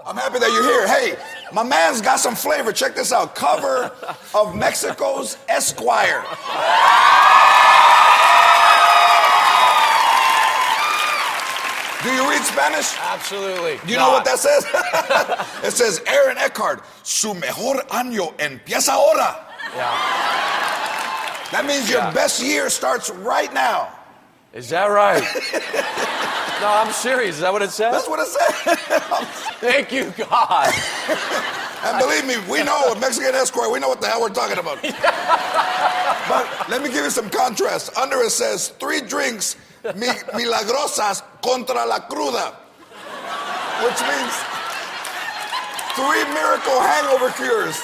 I'm happy that you're here. Hey, my man's got some flavor. Check this out. Cover of Mexico's Esquire. Do you read Spanish? Absolutely. Do you know what that says? It says, Aaron Eckhart, su mejor año empieza ahora. Yeah. That means your best year starts right now. Is that right? No, I'm serious. Is that what it says? That's what it says. Thank you, God. And believe me, we know at Mexican Esquire, we know what the hell we're talking about. But let me give you some contrast. Under it says, 3 drinks milagrosas contra la cruda. Which means 3 miracle hangover cures.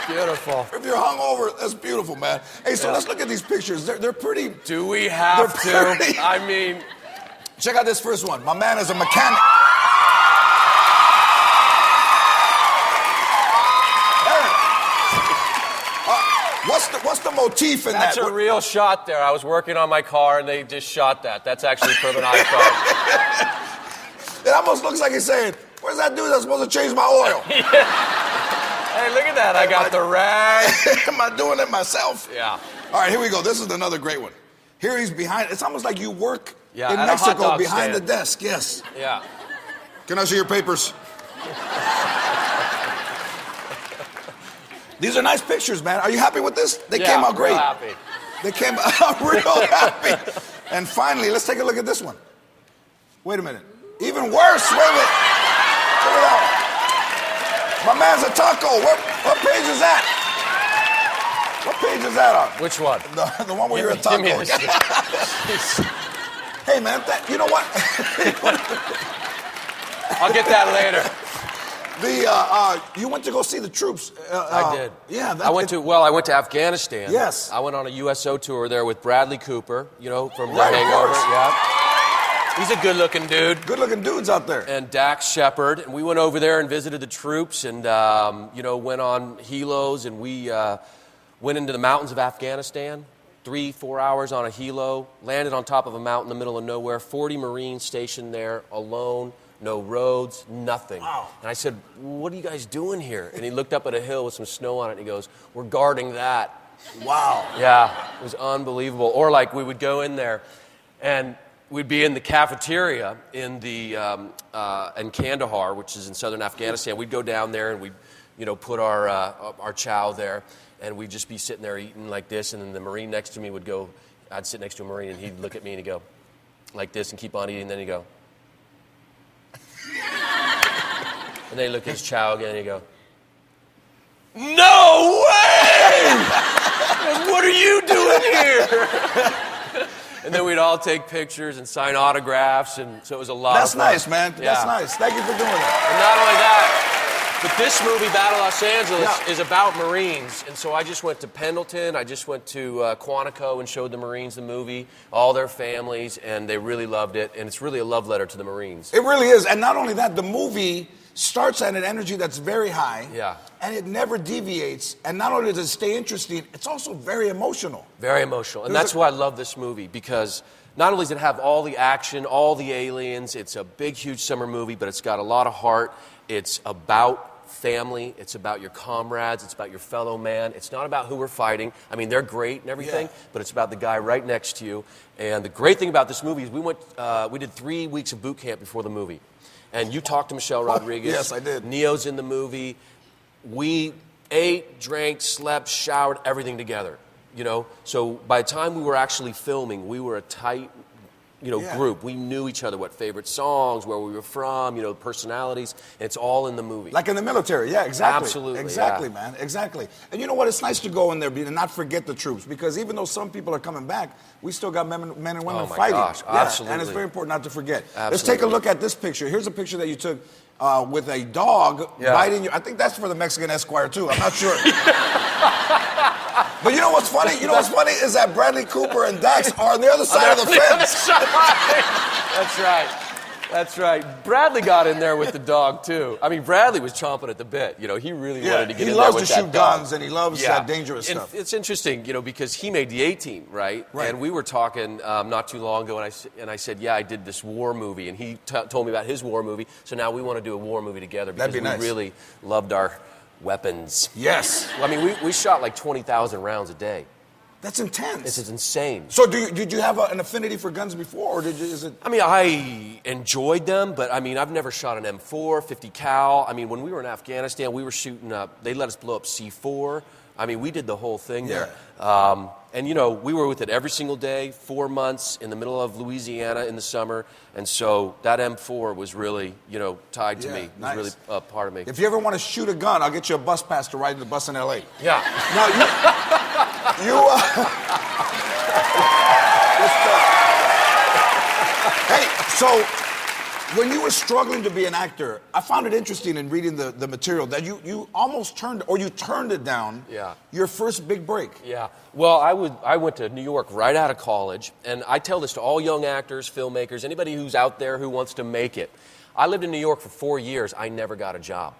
Beautiful. If you're hungover, that's beautiful, man. Hey, so let's look at these pictures. They're pretty. Do we have to? Pretty. I mean. Check out this first one. My man is a mechanic. What's the motif in that? That's a real shot there. I was working on my car and they just shot that. That's actually from an iPhone. It almost looks like he's saying, where's that dude that's supposed to change my oil? Hey, look at that. I got the rag. Am I doing it myself? Yeah. All right, here we go. This is another great one. Here he's behind. It's almost like you work in at a hot Mexico dog behind stand. the desk. Yes. Yeah. Can I see your papers? These are nice pictures, man. Are you happy with this? They came out great. Real happy. They came out real happy. And finally, let's take a look at this one. Wait a minute. Even worse. Wait a minute. Check it out. My man's a taco. What page is that? What page is that on? Which one? The one where you're a taco. Hey, man, you know what? I'll get that later. You went to go see the troops. I did. Yeah. I went to Afghanistan. Yes. I went on a USO tour there with Bradley Cooper, you know, from The Right, of Hangover. course. Yeah. He's a good-looking dude. Good-looking dudes out there. And Dax Shepard. And we went over there and visited the troops and, you know, went on helos. And we went into the mountains of Afghanistan, 3-4 hours on a helo, landed on top of a mountain in the middle of nowhere, 40 Marines stationed there alone. No roads, nothing. Wow. And I said, what are you guys doing here? And he looked up at a hill with some snow on it and he goes, we're guarding that. Wow. Yeah, it was unbelievable. Or like we would go in there and we'd be in the cafeteria in in Kandahar, which is in southern Afghanistan. We'd go down there and we'd, you know, put our chow there and we'd just be sitting there eating like this. And then the Marine next to me would go, I'd sit next to a Marine and he'd look at me and he'd go like this and keep on eating. And then he'd go, and then he'd look at his chow again and he'd go, no way! What are you doing here? And then we'd all take pictures and sign autographs, and so it was a lot That's of fun. nice, man. Yeah. That's nice. Thank you for doing that. And not only that, but this movie, Battle Los Angeles, is about Marines. And so I just went to Pendleton, I just went to Quantico and showed the Marines the movie, all their families, and they really loved it. And it's really a love letter to the Marines. It really is. And not only that, the movie starts at an energy that's very high. Yeah. And it never deviates. And not only does it stay interesting, it's also very emotional. Very emotional. And that's why I love this movie, because not only does it have all the action, all the aliens, it's a big, huge summer movie, but it's got a lot of heart. It's about family. It's about your comrades. It's about your fellow man. It's not about who we're fighting. I mean, they're great and everything, but it's about the guy right next to you. And the great thing about this movie is we did 3 weeks of boot camp before the movie. And you talked to Michelle Rodriguez. Yes, I did. Neo's in the movie. We ate, drank, slept, showered, everything together. You know, so by the time we were actually filming, we were a tight, group. We knew each other, what favorite songs, where we were from, personalities. And it's all in the movie. Like in the military, yeah, exactly. Absolutely, exactly, yeah. man, exactly. And you know what? It's nice to go in there and not forget the troops, because even though some people are coming back, we still got men and women fighting. Gosh, yeah, absolutely. and it's very important not to forget. Absolutely. Let's take a look at this picture. Here's a picture that you took with a dog biting you. I think that's for the Mexican Esquire too. I'm not sure. But you know what's funny? You know what's funny is that Bradley Cooper and Dax are on the other side of the fence. That's right. That's right. Bradley got in there with the dog, too. I mean, Bradley was chomping at the bit. You know, he really wanted to get in there with that dog. He loves to shoot guns, and he loves that dangerous stuff. It's interesting, you know, because he made the A-Team, right? And we were talking not too long ago, and I said, yeah, I did this war movie, and he told me about his war movie, so now we want to do a war movie together because we really loved our weapons. Yes. I mean, we shot like 20,000 rounds a day. That's intense. It's insane. So did you have an affinity for guns before, or is it? I mean, I enjoyed them, but I mean, I've never shot an M4, 50 cal. I mean, when we were in Afghanistan, we were shooting up, they let us blow up C4. I mean, we did the whole thing there. And, you know, we were with it every single day, 4 months in the middle of Louisiana in the summer. And so that M4 was really, you know, tied to me. It was really a part of me. If you ever want to shoot a gun, I'll get you a bus pass to ride in the bus in L.A. Yeah. Now, hey, so when you were struggling to be an actor, I found it interesting in reading the material that you almost turned it down. Yeah. Your first big break. Yeah. Well, I went to New York right out of college, and I tell this to all young actors, filmmakers, anybody who's out there who wants to make it. I lived in New York for 4 years. I never got a job.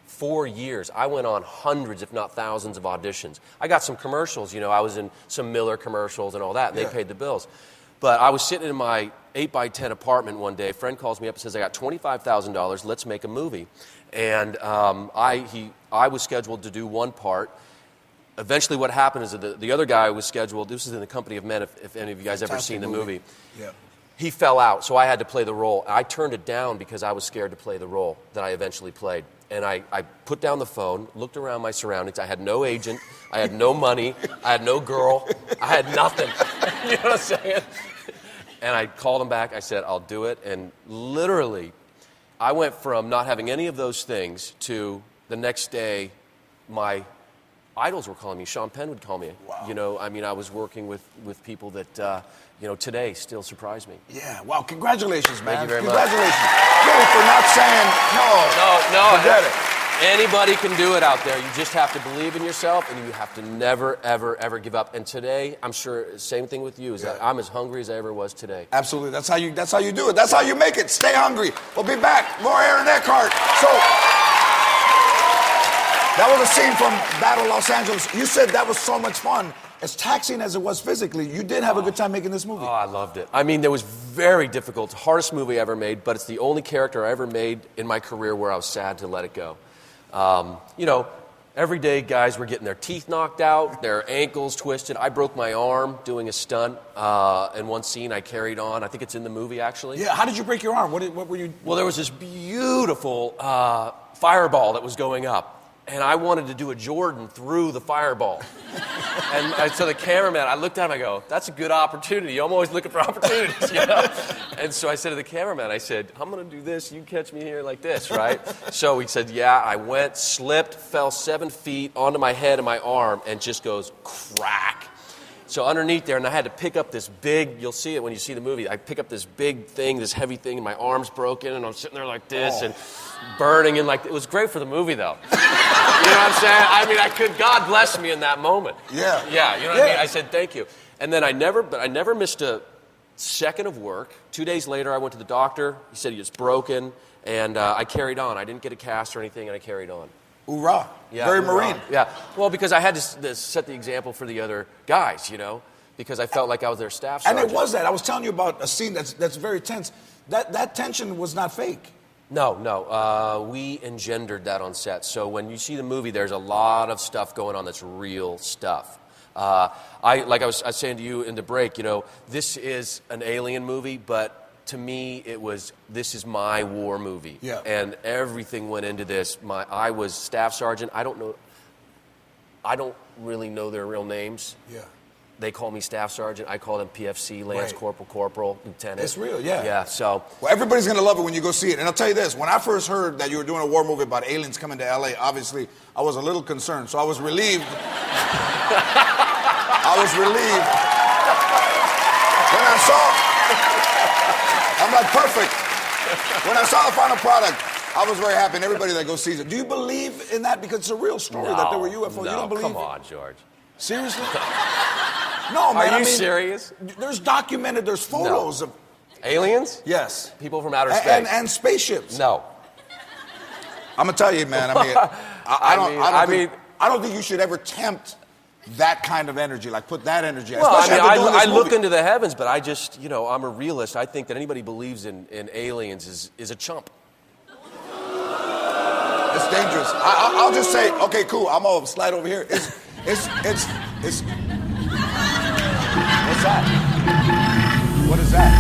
4 years. I went on hundreds, if not thousands, of auditions. I got some commercials. You know, I was in some Miller commercials and all that, and they paid the bills. But I was sitting in my 8x10 apartment one day. A friend calls me up and says, I got $25,000. Let's make a movie. And I was scheduled to do one part. Eventually what happened is that the other guy was scheduled, this is in The Company of Men, if any of you guys ever seen the movie. Yeah. He fell out, so I had to play the role. I turned it down because I was scared to play the role that I eventually played. And I put down the phone, looked around my surroundings. I had no agent. I had no money. I had no girl. I had nothing. You know what I'm saying? And I called him back. I said, I'll do it. And literally, I went from not having any of those things to the next day, my idols were calling me. Sean Penn would call me. Wow. You know, I mean, I was working with people that, you know, today still surprise me. Yeah. Wow. Congratulations, man. Thank you very much. Congratulations. Really, for not saying no. Forget it. Anybody can do it out there. You just have to believe in yourself, and you have to never, ever, ever give up. And today, I'm sure, same thing with you, is that I'm as hungry as I ever was today. Absolutely. That's how you do it. That's how you make it. Stay hungry. We'll be back. More Aaron Eckhart. So, that was a scene from Battle Los Angeles. You said that was so much fun. As taxing as it was physically, you did have a good time making this movie. Oh, I loved it. I mean, it was very difficult. It's the hardest movie I ever made, but it's the only character I ever made in my career where I was sad to let it go. You know, every day guys were getting their teeth knocked out, their ankles twisted. I broke my arm doing a stunt. In one scene, I carried on. I think it's in the movie, actually. Yeah, how did you break your arm? What were you... Well, there was this beautiful fireball that was going up. And I wanted to do a Jordan through the fireball. And so the cameraman, I looked at him, I go, that's a good opportunity. I'm always looking for opportunities, you know? And so I said to the cameraman, I said, I'm going to do this. You catch me here like this, right? So he said, yeah. I went, slipped, fell 7 feet onto my head and my arm, and just goes crack. So underneath there, and I had to pick up this big, you'll see it when you see the movie, I pick up this big thing, this heavy thing, and my arm's broken, and I'm sitting there like this, and burning, and like, it was great for the movie, though. You know what I'm saying? I mean, God bless me in that moment. Yeah. Yeah, you know what I mean? I said, thank you. And then I never missed a second of work. 2 days later, I went to the doctor. He said he was broken, and I carried on. I didn't get a cast or anything, and I carried on. Hoorah. Yeah, Very hoorah. Marine. Yeah. Well, because I had to set the example for the other guys, you know, because I felt like I was their staff sergeant. And it was that. I was telling you about a scene that's very tense. That tension was not fake. No. We engendered that on set. So when you see the movie, there's a lot of stuff going on that's real stuff. Like I was saying to you in the break, you know, this is an alien movie, but to me, this is my war movie. Yeah. And everything went into this. I was staff sergeant. I don't really know their real names. Yeah. They call me staff sergeant. I call them PFC, Lance Corporal, Lieutenant. It's real, yeah. Yeah, so. Well, everybody's going to love it when you go see it. And I'll tell you this, when I first heard that you were doing a war movie about aliens coming to L.A., obviously, I was a little concerned. So I was relieved. When I saw... I'm like, perfect. When I saw the final product, I was very happy, and everybody that goes sees it. Do you believe in that? Because it's a real story that there were UFOs. No, you don't believe come on, George. Seriously? No, man. Are you serious? There's photos of Aliens? Yes. People from outer space. And spaceships. No. I'm gonna tell you, man. I mean, I don't think you should ever tempt that kind of energy. Like put that energy. Well, I mean, I look movie. into the heavens, but I just, I'm a realist. I think that anybody believes in aliens is a chump. It's dangerous. I'll just say, okay, cool. I'm gonna slide over here. It's. What's that? What is that?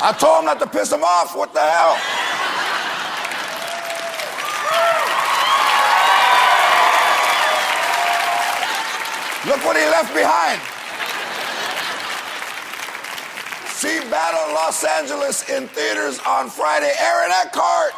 I told him not to piss him off. What the hell? Look what he left behind. See Battle Los Angeles in theaters on Friday. Aaron Eckhart.